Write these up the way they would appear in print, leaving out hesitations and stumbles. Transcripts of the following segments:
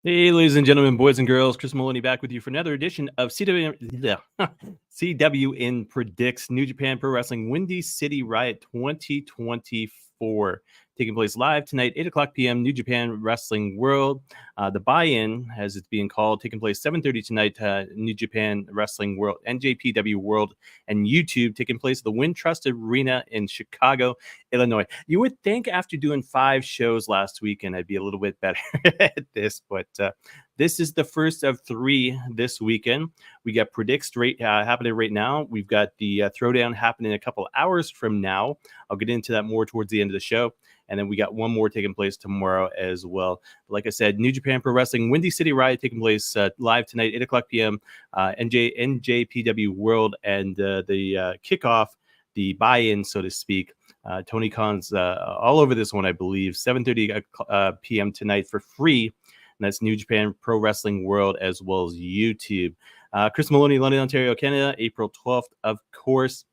Hey, ladies and gentlemen, boys and girls, Chris Maloney back with you for another edition of CWN Predicts New Japan Pro Wrestling Windy City Riot 2024. Taking place live tonight, 8 o'clock p.m., New Japan Wrestling World. The buy-in, as it's being called, taking place 7:30 tonight, New Japan Wrestling World, NJPW World, and YouTube, taking place at the Wintrust Arena in Chicago, Illinois. You would think after doing 5 shows last weekend, I'd be a little bit better at this, but this is the first of 3 this weekend. We got Predicts happening right now. We've got the Throwdown happening a couple hours from now. I'll get into that more towards the end of the show. And then we got one more taking place tomorrow as well. Like I said, New Japan Pro Wrestling Windy City Riot taking place live tonight, 8 o'clock p.m. NJPW World, and the kickoff, the buy-in, so to speak. Tony Khan's all over this one, I believe. 7:30 p.m. tonight for free. And that's New Japan Pro Wrestling World as well as YouTube. Chris Maloney, London, Ontario, Canada, April 12th, of course.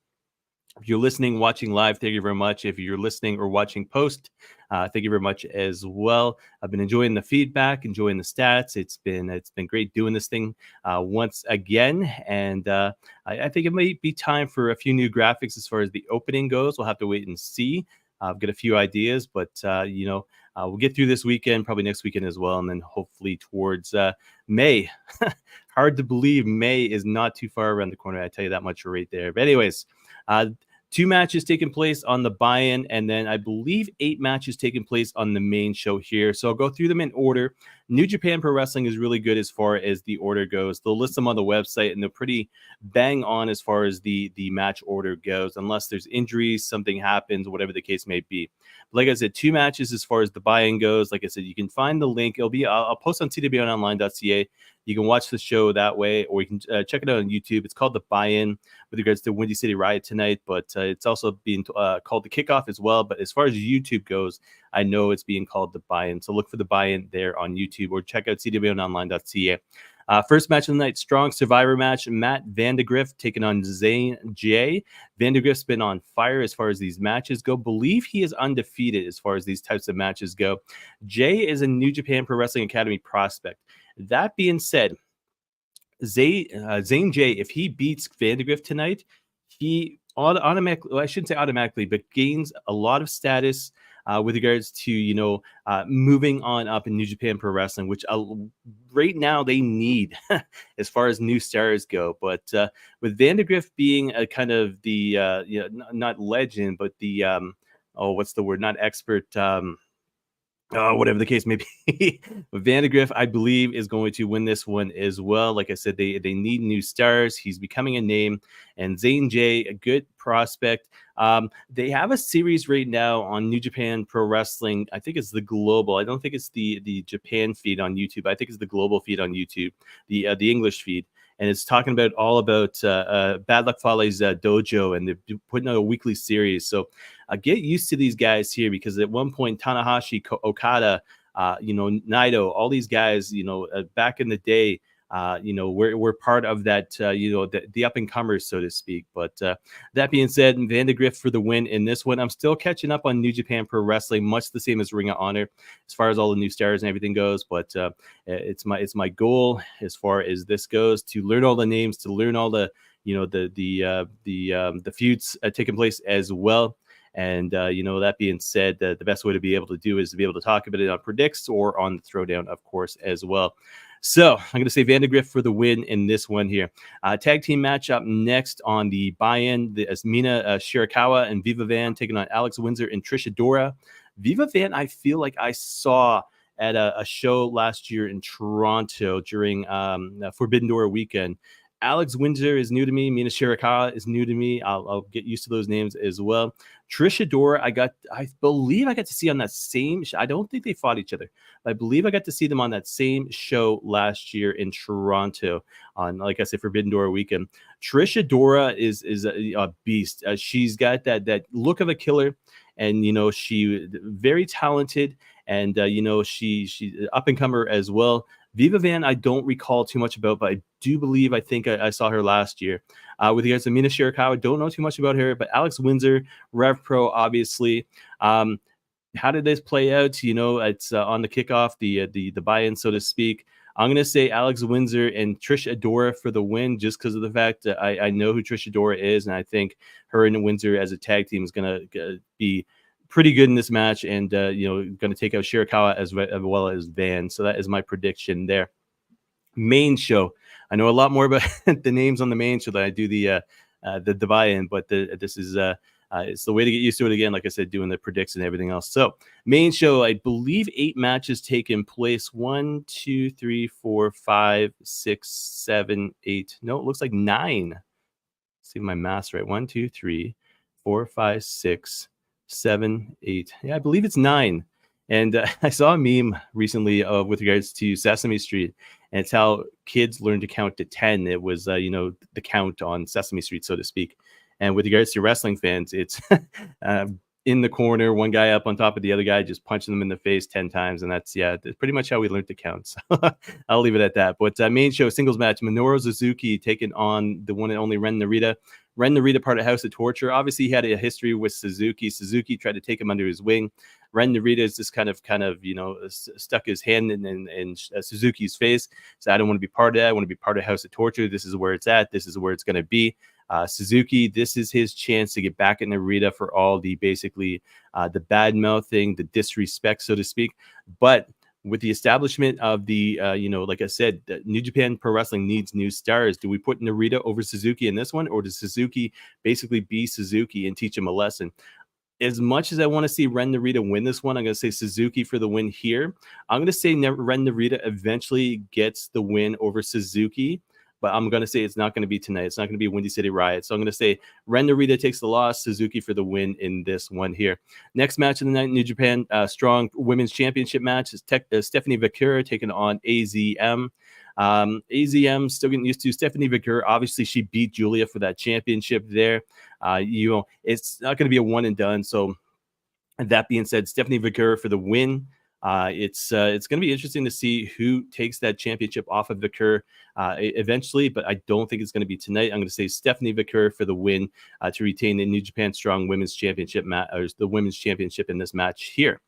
If you're listening, watching live, thank you very much. If you're listening or watching post, thank you very much as well. I've been enjoying the feedback, enjoying the stats. It's been great doing this thing once again, and I think it might be time for a few new graphics as far as the opening goes. We'll have to wait and see. I've got a few ideas, but we'll get through this weekend, probably next weekend as well, and then hopefully towards May. Hard to believe May is not too far around the corner. I tell you that much right there. But anyways. 2 matches taking place on the buy-in, and then I believe 8 matches taking place on the main show here. So I'll go through them in order. New Japan Pro Wrestling is really good as far as the order goes. They'll list them on the website, and they're pretty bang on as far as the match order goes, unless there's injuries, something happens, whatever the case may be. But like I said, 2 matches as far as the buy-in goes. Like I said, you can find the link. I'll post on cwnonline.ca. You can watch the show that way, or you can check it out on YouTube. It's called The Buy-In with regards to Windy City Riot tonight, but it's also being called The Kickoff as well. But as far as YouTube goes, I know it's being called The Buy-In. So look for The Buy-In there on YouTube, or check out CWNonline.ca. First match of the night, strong survivor match. Matt Vandegrift taking on Zane J. Vandegrift's been on fire as far as these matches go. Believe he is undefeated as far as these types of matches go. Jay is a New Japan Pro Wrestling Academy prospect. That being said, Zane J, if he beats Vandegrift tonight, he automatically, well, I shouldn't say automatically, but gains a lot of status with regards to, moving on up in New Japan Pro Wrestling, which right now they need as far as new stars go. But with Vandegrift being a kind of the, not legend, but the, what's the word? Not expert. Whatever the case may be, Vandegrift, I believe, is going to win this one as well. Like I said, they need new stars. He's becoming a name, and Zane J, a good prospect. They have a series right now on New Japan Pro Wrestling. I think it's the global. I don't think it's the Japan feed on YouTube. I think it's the global feed on YouTube, the English feed. And it's talking all about Bad Luck Fale's dojo, and they're putting out a weekly series. So get used to these guys here, because at one point, Tanahashi, Okada, Naito, all these guys, back in the day, we're part of that, the up-and-comers, so to speak. But that being said, Vandegrift for the win in this one. I'm still catching up on New Japan Pro Wrestling, much the same as Ring of Honor, as far as all the new stars and everything goes. But it's my goal as far as this goes, to learn all the names, to learn all the the feuds taking place as well. And, that being said, the best way to be able to do is to be able to talk about it on Predicts or on the Throwdown, of course, as well. So I'm going to say Vandegrift for the win in this one here. Tag team matchup next on the buy-in. As Mina Shirakawa and Viva Van taking on Alex Windsor and Trish Adora. Viva Van, I feel like I saw at a show last year in Toronto during Forbidden Door weekend. Alex Windsor is new to me. Mina Shirakawa is new to me. I'll get used to those names as well. Trish Adora, I believe I got to see on that same show. I don't think they fought each other, but I believe I got to see them on that same show last year in Toronto on, like I said, Forbidden Door weekend. Trish Adora is a beast. She's got that look of a killer, and she very talented, and she's up and comer as well. Viva Van, I don't recall too much about, but I do believe I think I saw her last year. With regards to Mina Shirakawa, don't know too much about her, but Alex Windsor, Rev Pro, obviously. how did this play out? It's on the kickoff, the buy-in, so to speak. I'm gonna say Alex Windsor and Trish Adora for the win, just because of the fact that I know who Trish Adora is, and I think her and Windsor as a tag team is gonna be pretty good in this match, and going to take out Shirakawa as well as Van. So that is my prediction there. Main show. I know a lot more about the names on the main show than I do the buy-in, but this is it's the way to get used to it again. Like I said, doing the predicts and everything else. So main show, I believe 8 matches taken place. 1, 2, 3, 4, 5, 6, 7, 8. No, it looks like 9. Let's see if my math's right. 1, 2, 3, 4, 5, 6, 7, 8. Yeah, I believe it's 9. And I saw a meme recently with regards to Sesame Street, and it's how kids learn to count to 10. It was, the count on Sesame Street, so to speak. And with regards to wrestling fans, it's in the corner, one guy up on top of the other guy, just punching them in the face 10 times. And that's pretty much how we learned to count. So I'll leave it at that. But main show, singles match, Minoru Suzuki taking on the one and only Ren Narita. Ren Narita, part of House of Torture. Obviously, he had a history with Suzuki. Suzuki tried to take him under his wing. Ren Narita is just kind of stuck his hand in Suzuki's face. So I don't want to be part of that. I want to be part of House of Torture. This is where it's at. This is where it's going to be. Suzuki, this is his chance to get back at Narita for all the basically the bad mouthing, the disrespect, so to speak. But with the establishment of the, like I said, New Japan Pro Wrestling needs new stars. Do we put Narita over Suzuki in this one, or does Suzuki basically be Suzuki and teach him a lesson? As much as I want to see Ren Narita win this one, I'm going to say Suzuki for the win here. I'm going to say Ren Narita eventually gets the win over Suzuki, but I'm going to say it's not going to be tonight. It's not going to be Windy City Riot. So I'm going to say Ren Narita takes the loss, Suzuki for the win in this one here. Next match of the night, New Japan Strong Women's Championship match is Stephanie Vakura taking on AZM. AZM still getting used to Stephanie Vakura. Obviously, she beat Julia for that championship there. It's not going to be a one and done. So that being said, Stephanie Vakura for the win. It's going to be interesting to see who takes that championship off of Vakura eventually, but I don't think it's going to be tonight. I'm going to say Stephanie Vakura for the win to retain the New Japan Strong Women's Championship or the Women's Championship in this match here.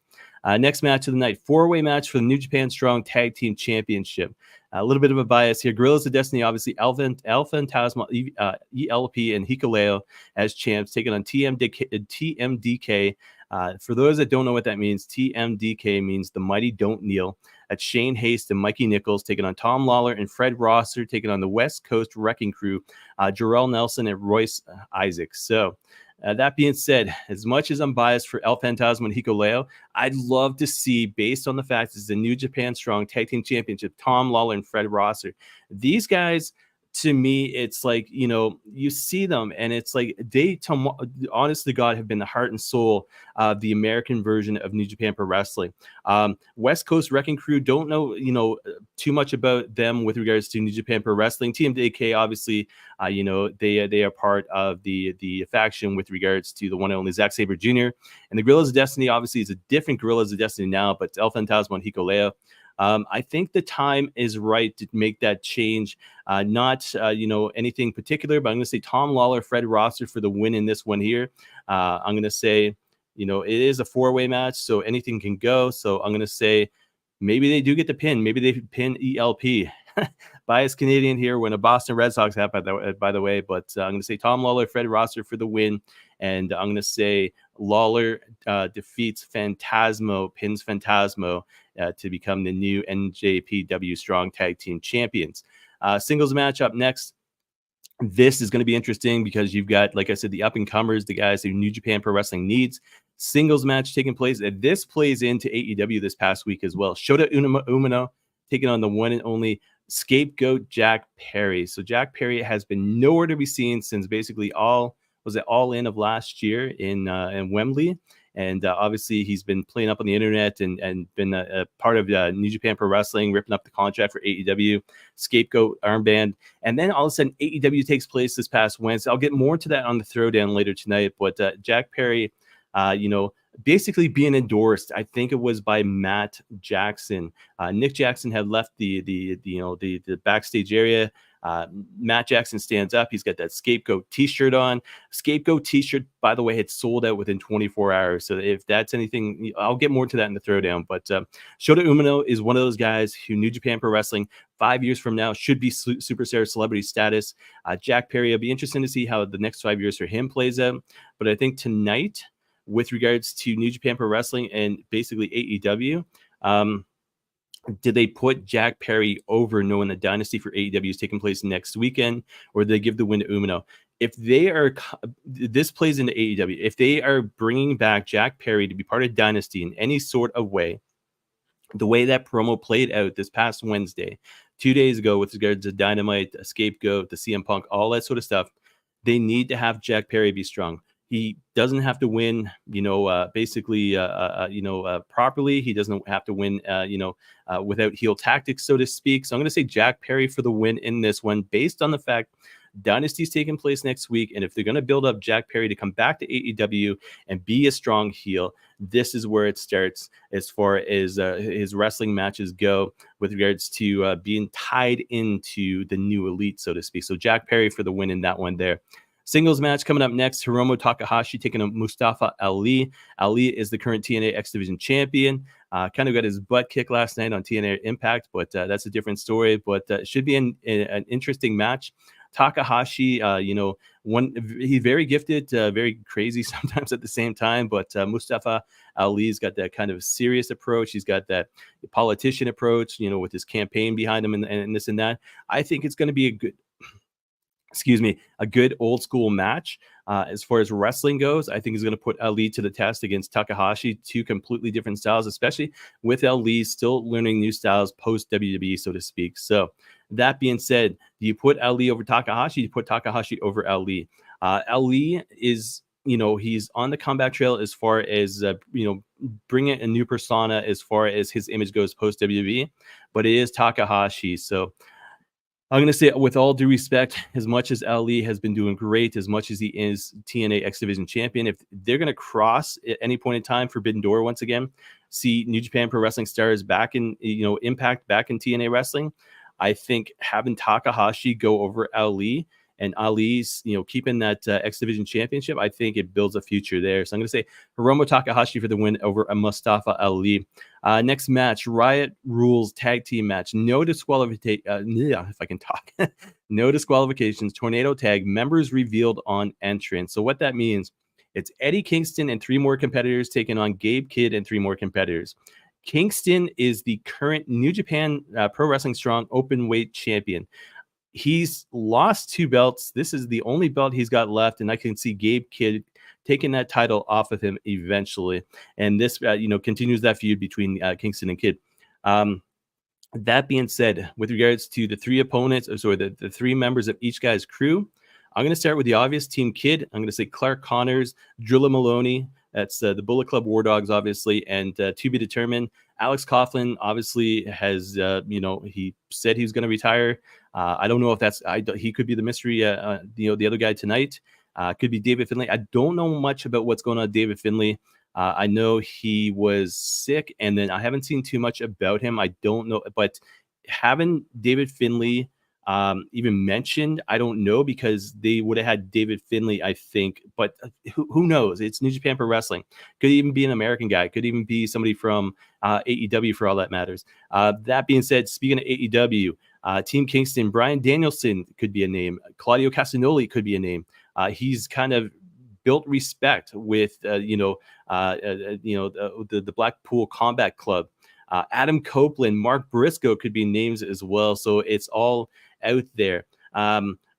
Next match of the night, 4-way match for the New Japan Strong Tag Team Championship. A little bit of a bias here. Gorillas of Destiny, obviously, El Fantasma, ELP, and Hikuleo as champs, taking on TMDK. For those that don't know what that means, TMDK means the mighty don't kneel. That's Shane Haste and Mikey Nichols taking on Tom Lawler and Fred Rosser, taking on the West Coast Wrecking Crew, Jarrell Nelson and Royce Isaac. So that being said, as much as I'm biased for El Fantasma and Hikuleo, I'd love to see, based on the fact it's the New Japan Strong Tag Team Championship, Tom Lawler and Fred Rosser. These guys, to me, it's like, you see them and it's like honest to God, have been the heart and soul of the American version of New Japan Pro Wrestling. West Coast Wrecking Crew, don't know, too much about them with regards to New Japan Pro Wrestling. TMDK, obviously, they are part of the faction with regards to the one and only Zack Sabre Jr. And the Gorillas of Destiny, obviously, is a different Gorillas of Destiny now, but El Fantasma and Hikuleo. I think the time is right to make that change. Not anything particular, but I'm going to say Tom Lawler, Fred Rosser for the win in this one here. I'm going to say, it is a 4-way match, so anything can go. So I'm going to say maybe they do get the pin. Maybe they pin ELP. Biased Canadian here when a Boston Red Sox hat, by the way. But I'm going to say Tom Lawler, Fred Rosser for the win. And I'm going to say Lawler defeats Phantasmo, pins Phantasmo to become the new NJPW Strong Tag Team Champions. Singles match up next. This is going to be interesting because you've got, like I said, the up-and-comers, the guys who New Japan Pro Wrestling needs. Singles match taking place. And this plays into AEW this past week as well. Shota Umino taking on the one and only scapegoat Jack Perry. So Jack Perry has been nowhere to be seen since basically All In of last year in Wembley. And obviously he's been playing up on the internet and been a part of New Japan Pro Wrestling, ripping up the contract for AEW, scapegoat armband. And then all of a sudden AEW takes place this past Wednesday. I'll get more into that on the throwdown later tonight. But Jack Perry, basically being endorsed, I think it was by Matt Jackson. Nick Jackson had left the backstage area. Matt Jackson stands up. He's got that Scapegoat t-shirt on. Scapegoat t-shirt, by the way, had sold out within 24 hours. So if that's anything, I'll get more to that in the throwdown. But Shota Umino is one of those guys who New Japan Pro Wrestling 5 years from now should be superstar celebrity status. Jack Perry, it'll be interesting to see how the next 5 years for him plays out. But I think tonight, with regards to New Japan Pro Wrestling and basically AEW, did they put Jack Perry over, knowing the dynasty for AEW is taking place next weekend, or did they give the win to Umino? If they are, this plays into AEW. If they are bringing back Jack Perry to be part of Dynasty in any sort of way, the way that promo played out this past Wednesday, 2 days ago, with regards to Dynamite, the Scapegoat, the CM Punk, all that sort of stuff, they need to have Jack Perry be strong. He doesn't have to win, properly. He doesn't have to win, without heel tactics, so to speak. So I'm going to say Jack Perry for the win in this one, based on the fact Dynasty's taking place next week. And if they're going to build up Jack Perry to come back to AEW and be a strong heel, this is where it starts as far as his wrestling matches go, with regards to being tied into the new elite, so to speak. So Jack Perry for the win in that one there. Singles match coming up next, Hiromu Takahashi taking on Mustafa Ali. Ali is the current TNA X Division champion. Kind of got his butt kicked last night on TNA Impact, but that's a different story. But it should be an interesting match. Takahashi, he's very gifted, very crazy sometimes at the same time. But Mustafa Ali's got that kind of serious approach. He's got that politician approach, with his campaign behind him and this and that. I think it's going to be a good old school match. As far as wrestling goes, I think he's going to put Ali to the test against Takahashi, two completely different styles, especially with Ali still learning new styles post WWE, so to speak. So that being said, do you put Ali over Takahashi? Do you put Takahashi over Ali? Ali is, he's on the comeback trail as far as, bringing a new persona as far as his image goes post WWE, but it is Takahashi. So I'm going to say, with all due respect, as much as Ali has been doing great, as much as he is TNA X Division champion, if they're going to cross at any point in time Forbidden Door once again, see New Japan Pro Wrestling stars back in, Impact back in TNA wrestling, I think having Takahashi go over Ali, and Ali's, keeping that X Division championship, I think it builds a future there. So I'm going to say Hiromu Takahashi for the win over Mustafa Ali. Next match, Riot Rules tag team match. No disqualification. If I can talk. No disqualifications. Tornado tag. Members revealed on entrance. So what that means, it's Eddie Kingston and 3 more competitors taking on Gabe Kidd and 3 more competitors. Kingston is the current New Japan Pro Wrestling Strong Openweight champion. He's lost 2 belts. This is the only belt he's got left, and I can see Gabe Kidd taking that title off of him eventually. And this, continues that feud between Kingston and Kidd. That being said, with regards to the 3 opponents, the 3 members of each guy's crew, I'm going to start with the obvious Team Kidd. I'm going to say Clark Connors, Drilla Maloney. That's the Bullet Club War Dogs, obviously, and to be determined. Alex Coughlin obviously has, he said he's going to retire. I don't know if he could be the mystery, the other guy tonight. Could be David Finlay. I don't know much about what's going on with David Finlay. I know he was sick, and then I haven't seen too much about him. I don't know, but having David Finlay even mentioned, I don't know, because they would have had David Finlay, I think, but who knows? It's New Japan Pro Wrestling. Could even be an American guy. Could even be somebody from AEW for all that matters. That being said, speaking of AEW, Team Kingston, Bryan Danielson could be a name. Claudio Castagnoli could be a name. He's kind of built respect with, the Blackpool Combat Club. Adam Copeland, Mark Briscoe could be names as well. So it's all out there.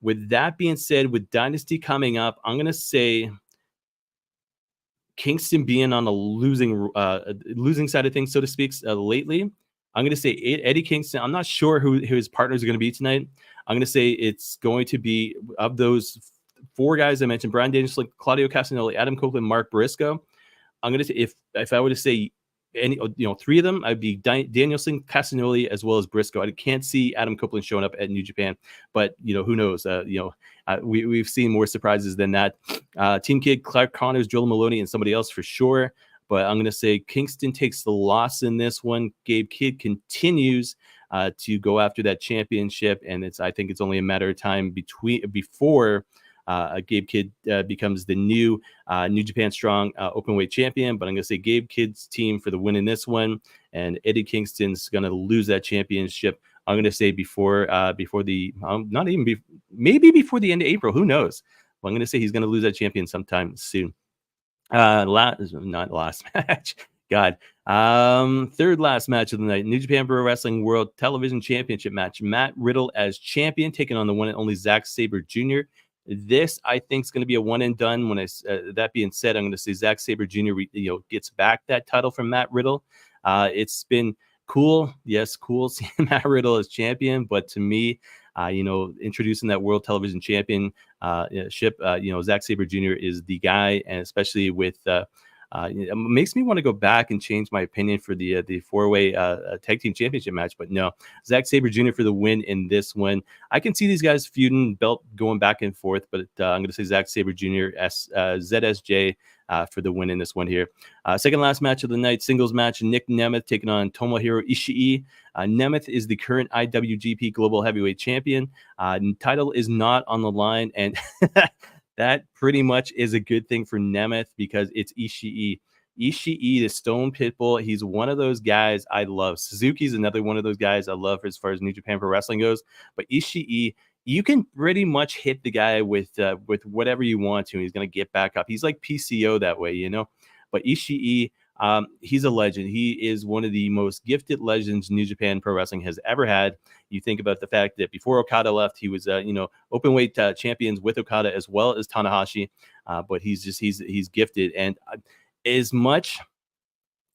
With that being said, with Dynasty coming up, I'm going to say Kingston being on a losing side of things, so to speak, lately. I'm going to say Eddie Kingston. I'm not sure who his partners are going to be tonight. I'm going to say it's going to be, of those 4 guys I mentioned, Bryan Danielson, Claudio Castagnoli, Adam Copeland, Mark Briscoe. I'm going to say, if I were to say any, 3 of them, I'd be Danielson, Castagnoli, as well as Briscoe. I can't see Adam Copeland showing up at New Japan, but who knows? We've seen more surprises than that. Team Kidd, Clark Connors, Joel Maloney, and somebody else for sure. But I'm going to say Kingston takes the loss in this one. Gabe Kidd continues. to go after that championship. And I think it's only a matter of time before Gabe Kidd becomes the new New Japan Strong openweight champion. But I'm going to say Gabe Kidd's team for the win in this one, and Eddie Kingston's going to lose that championship. I'm going to say before the not even maybe before the end of April. Who knows? Well, I'm going to say he's going to lose that champion sometime soon. Not last match. God. Third last match of the night, New Japan Pro Wrestling World Television Championship match. Matt Riddle as champion, taking on the one and only Zack Sabre Jr. This, I think, is going to be a one and done. That being said, I'm going to say Zack Sabre Jr. Gets back that title from Matt Riddle. It's been cool, yes, cool seeing Matt Riddle as champion, but to me, introducing that World Television Championship, Zack Sabre Jr. is the guy, and especially with it makes me want to go back and change my opinion for the four-way tag team championship match. But no, Zack Sabre Jr. for the win in this one. I can see these guys feuding, belt going back and forth, but I'm going to say Zack Sabre Jr. ZSJ for the win in this one here. Second last match of the night, singles match, Nick Nemeth taking on Tomohiro Ishii. Nemeth is the current IWGP Global Heavyweight Champion. Title is not on the line, and that pretty much is a good thing for Nemeth because it's Ishii. Ishii, the Stone Pitbull, he's one of those guys I love. Suzuki's another one of those guys I love as far as New Japan Pro Wrestling goes. But Ishii, you can pretty much hit the guy with whatever you want to, and he's going to get back up. He's like PCO that way, But Ishii, he's a legend. He is one of the most gifted legends New Japan Pro Wrestling has ever had. You think about the fact that before Okada left, he was, openweight champions with Okada as well as Tanahashi. But he's gifted. And as much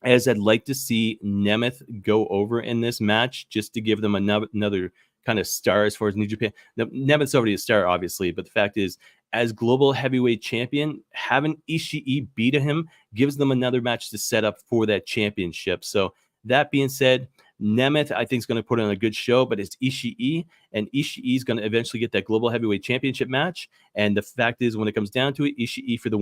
as I'd like to see Nemeth go over in this match, just to give them another kind of star as far as New Japan. Now, Nemeth's already a star, obviously, but the fact is, as global heavyweight champion, having Ishii beat him gives them another match to set up for that championship. So that being said, Nemeth, I think, is going to put on a good show, but it's Ishii, and Ishii is going to eventually get that global heavyweight championship match. And the fact is, when it comes down to it, Ishii for the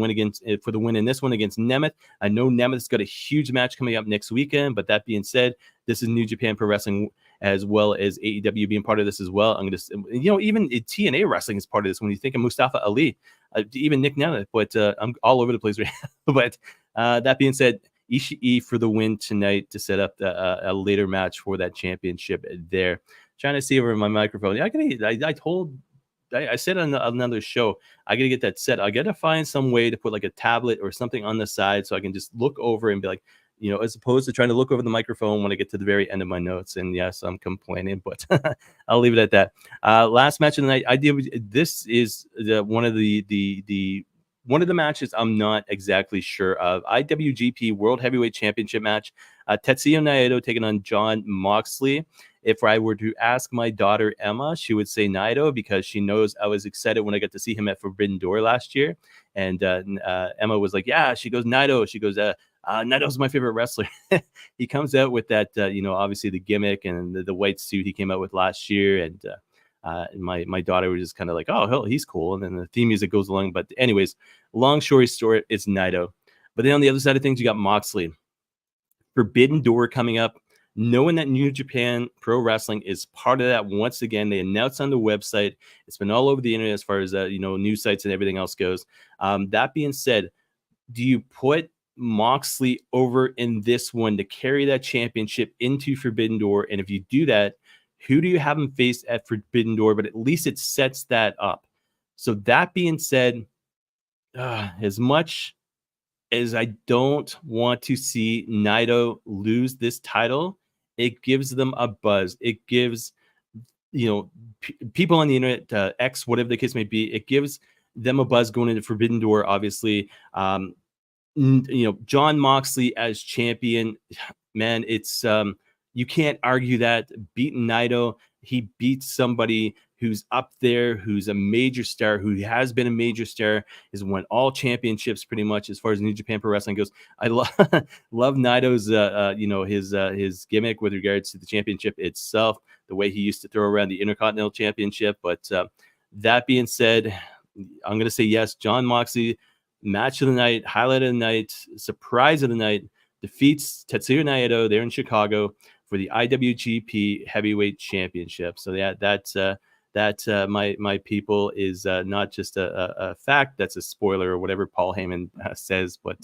win in this one against Nemeth. I know Nemeth's got a huge match coming up next weekend, but that being said, this is New Japan Pro Wrestling as well as AEW being part of this as well. I'm going to, even TNA Wrestling is part of this. When you think of Mustafa Ali, even Nick Nemeth, but I'm all over the place right now. But that being said, Ishii for the win tonight to set up a later match for that championship there. Trying to see over my microphone. I said on another show, I got to get that set. I got to find some way to put like a tablet or something on the side so I can just look over and be like, as opposed to trying to look over the microphone when I get to the very end of my notes. And yes, I'm complaining, but I'll leave it at that. Last match of the night, this is one of the matches I'm not exactly sure of. IWGP World Heavyweight Championship match. Tetsuya Naito taking on Jon Moxley. If I were to ask my daughter Emma, she would say Naito because she knows I was excited when I got to see him at Forbidden Door last year. And Emma was like, yeah, she goes, Naito. She goes, Naito's my favorite wrestler. He comes out with that, obviously the gimmick and the white suit he came out with last year. And my daughter was just kind of like, oh, he's cool. And then the theme music goes along. But anyways, long story short, it's Naito. But then on the other side of things, you got Moxley. Forbidden Door coming up. Knowing that New Japan Pro Wrestling is part of that, once again, they announced on the website. It's been all over the internet as far as news sites and everything else goes. That being said, do you put Moxley over in this one to carry that championship into Forbidden Door? And if you do that, who do you have him face at Forbidden Door? But at least it sets that up. So that being said, as much as I don't want to see Naito lose this title, it gives them a buzz. It gives, people on the internet, X, whatever the case may be, it gives them a buzz going into Forbidden Door, obviously. Jon Moxley as champion, man, it's you can't argue that. Beating Naito, he beats somebody who's up there, who's a major star, who has been a major star, has won all championships pretty much as far as New Japan Pro Wrestling goes. I love Naito's his gimmick with regards to the championship itself, the way he used to throw around the Intercontinental Championship. But that being said, I'm going to say yes, Jon Moxley, match of the night, highlight of the night, surprise of the night, defeats Tetsuya Naito there in Chicago. for the IWGP Heavyweight Championship. So yeah, that my people is not just a fact. That's a spoiler or whatever Paul Heyman says. But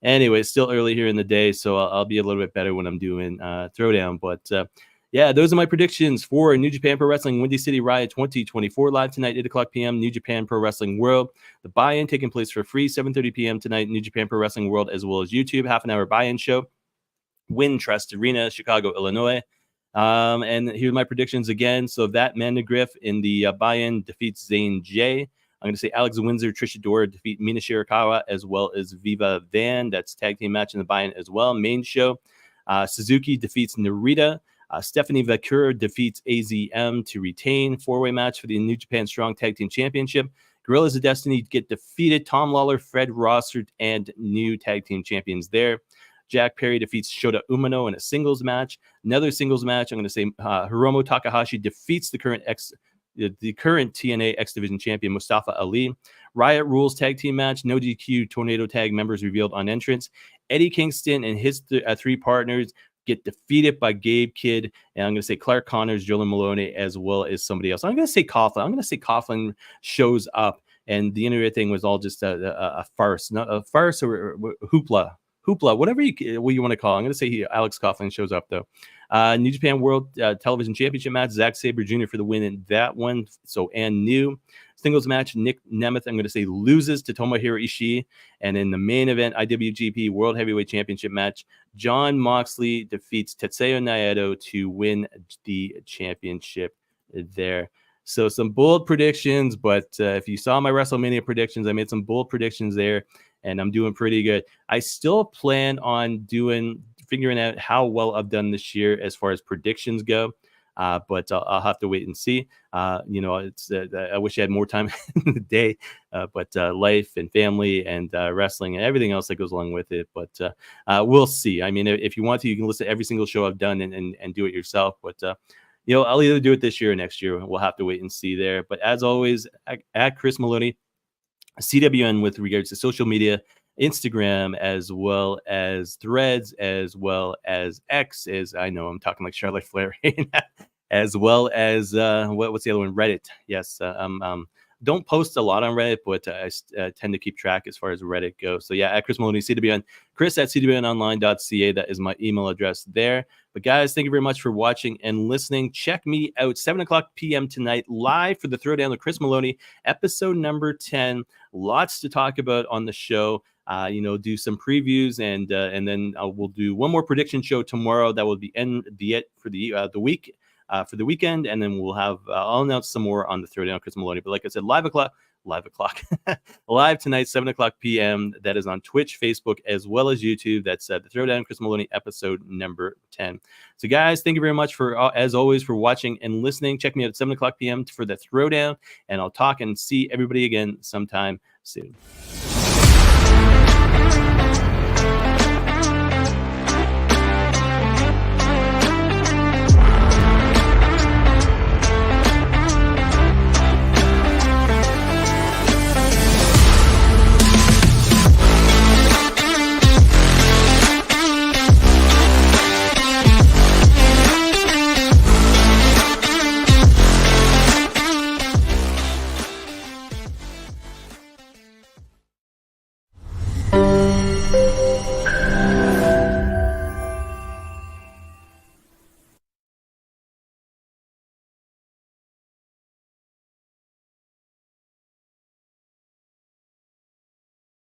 anyway, it's still early here in the day, so I'll be a little bit better when I'm doing Throwdown. But yeah, those are my predictions for New Japan Pro Wrestling Windy City Riot 2024 live tonight, 8 o'clock p.m. New Japan Pro Wrestling World. The buy-in taking place for free, 7:30 p.m. tonight, New Japan Pro Wrestling World, as well as YouTube. Half an hour buy-in show. Wintrust Arena, Chicago, Illinois. And here's my predictions again. So that Amanda Griff in the buy-in defeats Zane J. I'm going to say Alex Windsor, Trish Adora defeat Mina Shirakawa, as well as Viva Van. That's tag team match in the buy-in as well. Main show, Suzuki defeats Narita. Stephanie Vakur defeats AZM to retain. Four-way match for the New Japan Strong Tag Team Championship. Gorillas of Destiny get defeated. Tom Lawler, Fred Rossard, and new tag team champions there. Jack Perry defeats Shota Umino in a singles match. Another singles match, I'm going to say Hiromu Takahashi defeats the current TNA X Division champion Mustafa Ali. Riot Rules tag team match. No DQ Tornado Tag members revealed on entrance. Eddie Kingston and his three partners get defeated by Gabe Kidd, and I'm going to say Clark Connors, Joel Maloney, as well as somebody else. I'm going to say Coughlin. I'm going to say Coughlin shows up, and the internet thing was all just a farce, not a farce or hoopla, whatever you want to call it. I'm going to say Alex Coughlin shows up, though. New Japan World Television Championship match, Zack Sabre Jr. for the win in that one. So, and new singles match, Nick Nemeth, I'm going to say, loses to Tomohiro Ishii. And in the main event, IWGP World Heavyweight Championship match, Jon Moxley defeats Tetsuya Naito to win the championship there. So some bold predictions, but if you saw my WrestleMania predictions, I made some bold predictions there, and I'm doing pretty good. I still plan on figuring out how well I've done this year as far as predictions go. But I'll have to wait and see. It's I wish I had more time in the day, but life and family and wrestling and everything else that goes along with it. But we'll see. I mean, if you want to, you can listen to every single show I've done and do it yourself. But I'll either do it this year or next year. We'll have to wait and see there. But as always, at Chris Maloney, CWN with regards to social media, Instagram, as well as Threads, as well as X, as I know I'm talking like Charlotte Flair right now, as well as what's the other one? Reddit. Yes. Don't post a lot on Reddit, but I tend to keep track as far as Reddit goes. So yeah, at Chris Maloney, CWN, Chris at CWNonline.ca. That is my email address there. But guys, thank you very much for watching and listening. Check me out 7 o'clock p.m. tonight, live for the Throwdown with Chris Maloney, episode number 10. Lots to talk about on the show. Do some previews, and then we'll do one more prediction show tomorrow. That will be it for the week. For the weekend, and then we'll have I'll announce some more on the Throwdown Chris Maloney. But like I said, live tonight, 7 o'clock p.m. That is on Twitch, Facebook, as well as YouTube. That's the Throwdown Chris Maloney episode number 10. So guys, thank you very much as always for watching and listening. Check me out at 7 o'clock p.m. for the Throwdown, and I'll talk and see everybody again sometime soon.